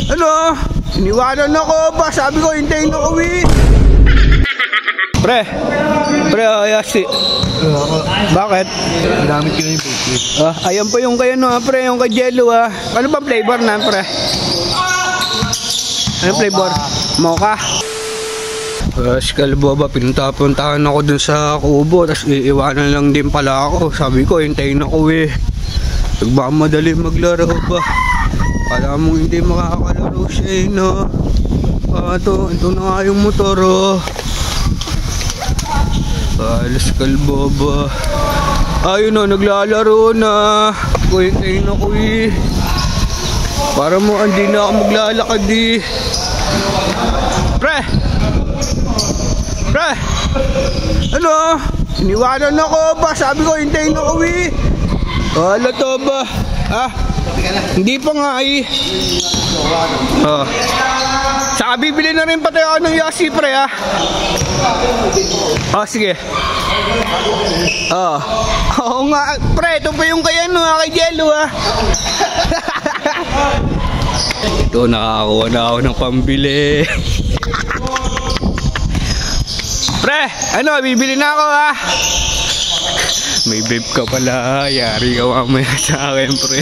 Ano? Iniwanan ako ba? Sabi ko, hintayin ako eh. Pre, Yasi. Bakit? Ginamit ko na yung bait. Ayan pa yung kaya no, pre, yung kay Jello Ano ba flavor na, pre? Ano flavor? Mocha. Kalbo ba, pinuntahan ako dun sa kubo, tapos iiwanan lang din pala ako. Sabi ko, hintayin ako eh. Nagmamadali maglaro ba? Kala mong hindi makakalaro siya eh, no? Ito na nga yung motor, Alas kalbo ba? Ayun na, naglalaro na. Hintayin ako eh. Para mo, hindi na ako maglalakad eh. Pre! Ano? Iniwanan ako ba? Sabi ko, hintayin ako eh. Wala to ba? Hindi pa nga eh. Saka bibili na rin pati ako ng Yasi, pre sige. Oo nga, pre, ito pa yung kaya kay Jello Ito, nakakakuha na ako ng pambili. Pre, bibili na ako May vape ka pala, yari ka mamaya sa akin, pre.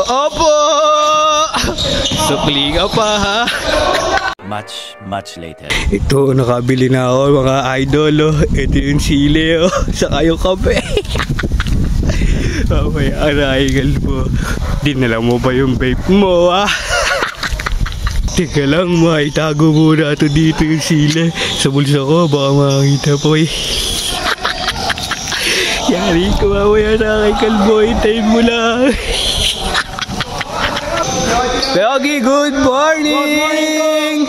Opo! Sukli ka pa Much later. Ito, nakabili na ako mga idol Ito yung sili saka yung kape. May arrival po. Dinala mo ba yung vape mo Teka lang, maitago muna ito dito yung sili sa bulsa ko, baka makakita po Yari ko mamaya sa akin, kalbo, hintayin mo lang. Yogi, good morning!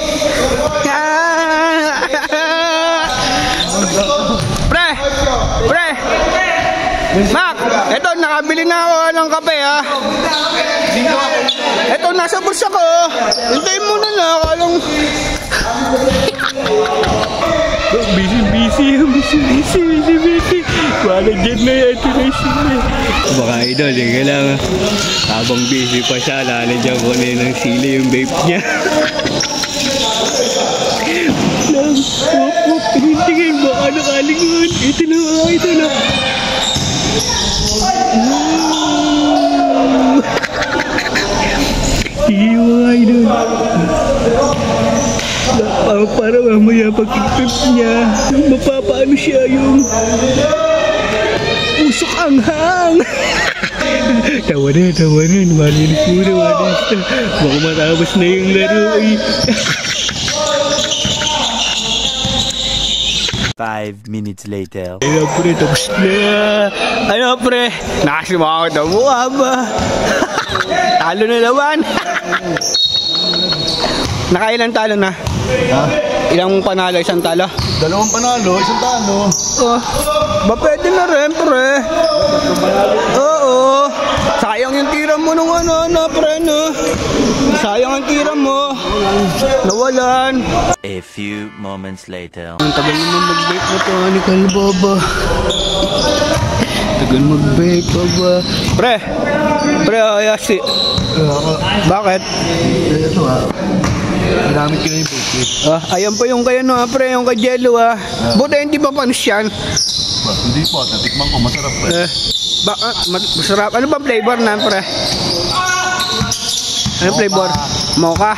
Pre! Mac, eto, nakabili na ako ng kape Eto, nasa bulsa ko hintayin mo na akalang busy. Wala dyan na yan, ito na yung sili. Baka idol, kailangan habang busy pa siya, lalagyan ko na ng sili yung vape niya. Tingin mo, nakalingon. Ito na mga idol Sige mga idol. Para mamaya pag-trip niya, mapapaano siya yung usok anghang. Tawanan, malinis muna, baka matapos na yung laro 5 minutes later. Ayun pre, tapos na. Pre, nakasimangot ang mukha ba? Talo na naman. Nakailan talo na? Ilang panalo, isang talo? 2 panalo, 1 talo. Ba pwede na rin, pre. Oo. Sayang yung tira mo nung pre, Sayang ang tira mo. Nawalan. A few moments later. Ang tagal naman mag-vape na to, ni kalbo ba? Tagal mag-vape ba? Pre, Yasi. Bakit? Ito ginamit ko na yung bait. Ayan pa yung kaya pre, yung kay Jello Buti hindi pa panis yan. Hindi po, natikman ko, masarap Masarap. Ano ba flavor na, pre? Ano flavor? Mocha.